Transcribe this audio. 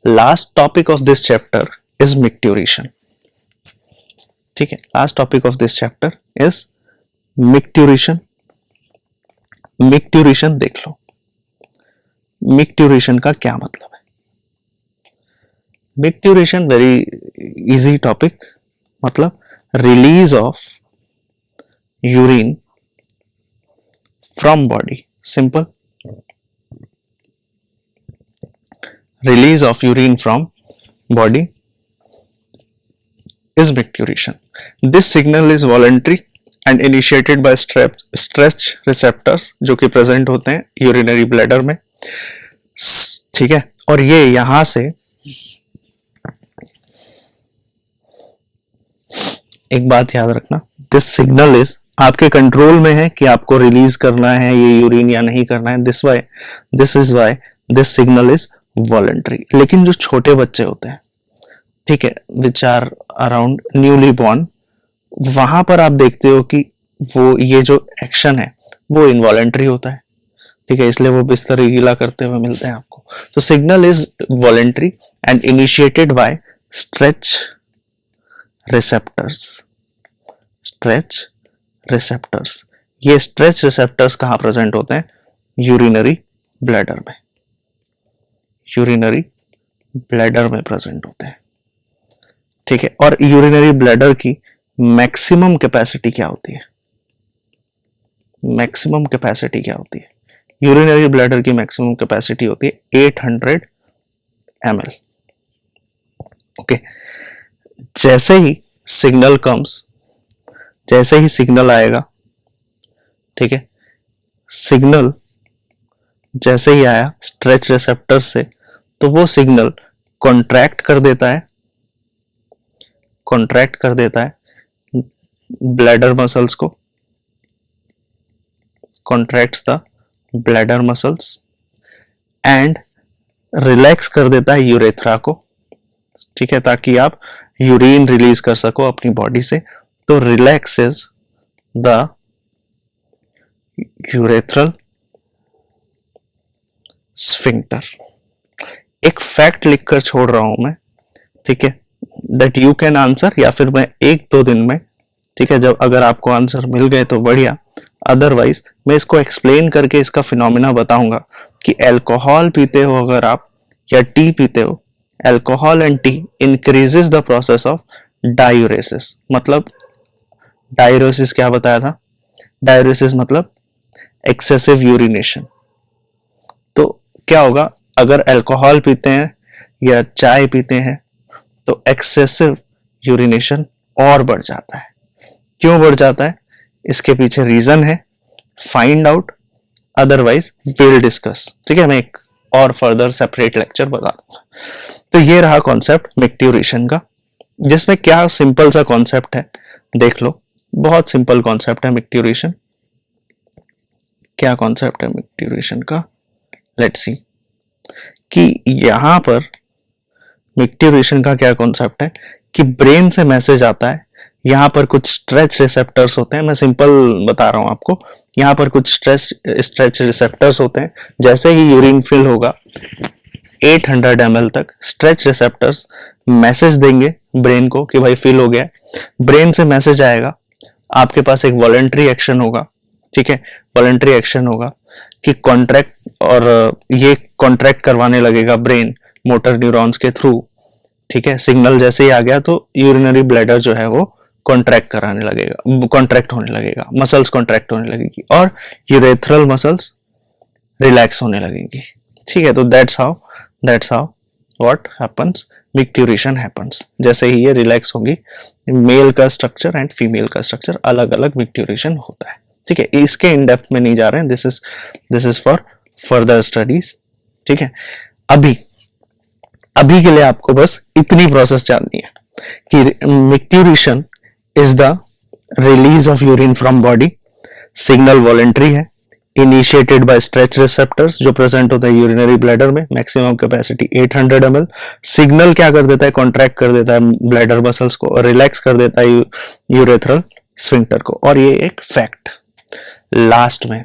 Last topic of this chapter is micturition. ठीक है, last topic of this chapter is micturition. Micturition देख लो, micturition का क्या मतलब है। मिक्ट्यूरेशन वेरी इजी टॉपिक, मतलब release of urine from body. Simple, release of urine from body is micturition. This signal is voluntary and initiated by stretch receptors जो कि present होते हैं urinary bladder में। ठीक है, और ये यहां से एक बात याद रखना, this signal is आपके कंट्रोल में है कि आपको रिलीज करना है ये यूरिन या नहीं करना है। this is why this signal is voluntary. लेकिन जो छोटे बच्चे होते हैं, ठीक है, which are around newly born, वहां पर आप देखते हो कि वो ये जो एक्शन है वो इनवॉलंटरी होता है। ठीक है, इसलिए वो बिस्तर गीला करते हुए मिलते हैं आपको। तो signal is voluntary and initiated by stretch receptors. Stretch receptors, ये स्ट्रेच रिसेप्टर्स कहां प्रेजेंट होते हैं? यूरिनरी ब्लैडर में। यूरिनरी ब्लैडर में प्रेजेंट होते हैं। ठीक है, और यूरिनरी ब्लैडर की मैक्सिमम कैपेसिटी क्या होती है? मैक्सिमम कैपेसिटी क्या होती है? यूरिनरी ब्लैडर की मैक्सिमम कैपेसिटी होती है 800 ml। ओके, जैसे ही सिग्नल कम्स, जैसे ही सिग्नल आएगा, ठीक है, सिग्नल जैसे ही आया स्ट्रेच रिसेप्टर से, तो वो सिग्नल कॉन्ट्रैक्ट कर देता है, कॉन्ट्रैक्ट कर देता है ब्लैडर मसल्स को, contracts the bladder muscles and relax कर देता है यूरेथ्रा को। ठीक है, ताकि आप यूरिन रिलीज कर सको अपनी बॉडी से। तो रिलैक्सेस द यूरेथ्रल स्फिंक्टर। एक फैक्ट लिखकर छोड़ रहा हूं मैं, ठीक है, दैट यू कैन आंसर, या फिर मैं 1-2 दिन में, ठीक है, जब अगर आपको आंसर मिल गए तो बढ़िया, अदरवाइज मैं इसको एक्सप्लेन करके इसका फिनोमिना बताऊंगा कि अल्कोहल पीते हो अगर आप या टी पीते हो, alcohol and T increases the process of diuresis. मतलब डायूरेसिस क्या बताया था? डायूरेसिस मतलब एक्सेसिव यूरिनेशन। तो क्या होगा, अगर अल्कोहल पीते हैं या चाय पीते हैं तो एक्सेसिव यूरिनेशन और बढ़ जाता है। क्यों बढ़ जाता है? इसके पीछे रीजन है, find out, otherwise will discuss. ठीक है, मैं एक और फर्दर सेपरेट लेक्चर बता दूंगा। तो ये रहा कॉन्सेप्ट मिक्ट्यूरेशन का, जिसमें क्या सिंपल सा कॉन्सेप्ट है, देख लो, बहुत सिंपल कॉन्सेप्ट है मिक्ट्यूरेशन। क्या कॉन्सेप्ट है मिक्ट्यूरेशन का? लेट्स सी कि यहां पर मिक्ट्यूरेशन का क्या कॉन्सेप्ट है कि ब्रेन से मैसेज आता है, यहां पर कुछ स्ट्रेच रिसेप्टर्स होते हैं। मैं सिंपल बता रहा हूं आपको, यहां पर कुछ स्ट्रेच रिसेप्टर्स होते हैं। जैसे ही यूरिन फिल होगा 800 ml तक, स्ट्रेच रिसेप्टर्स मैसेज देंगे ब्रेन को कि भाई फिल हो गया। ब्रेन से मैसेज आएगा, आपके पास एक वॉलंटरी एक्शन होगा। ठीक है, वॉलंटरी एक्शन होगा कि कॉन्ट्रैक्ट, और ये कॉन्ट्रैक्ट करवाने लगेगा ब्रेन मोटर न्यूरॉन्स के थ्रू। ठीक है, सिग्नल जैसे ही आ गया तो यूरिनरी ब्लैडर जो है वो कॉन्ट्रैक्ट कराने लगेगा, कॉन्ट्रैक्ट होने लगेगा, मसल्स कॉन्ट्रैक्ट होने लगेगी और यूरेथ्रल मसल्स रिलैक्स होने लगेंगी। ठीक है, तो that's how what happens, micturition happens. जैसे ही ये रिलैक्स होगी, मेल का स्ट्रक्चर एंड फीमेल का स्ट्रक्चर अलग अलग मिक्ट्यूरेशन होता है। ठीक है, इसके इन डेप्थ में नहीं जा रहे हैं, this is for further studies. ठीक है, अभी के लिए आपको बस इतनी प्रोसेस जाननी है कि micturition is the release of urine from body. Signal voluntary है, इनिशिएटेड बाय स्ट्रेच रिसेप्टर्स जो प्रेजेंट होता है यूरिनरी ब्लैडर में, मैक्सिमम कैपेसिटी 800 ml। सिग्नल क्या कर देता है? कॉन्ट्रैक्ट कर देता है ब्लैडर मसल्स को और रिलैक्स कर देता है यूरेथ्रल स्फिंक्टर को। और ये एक फैक्ट। लास्ट में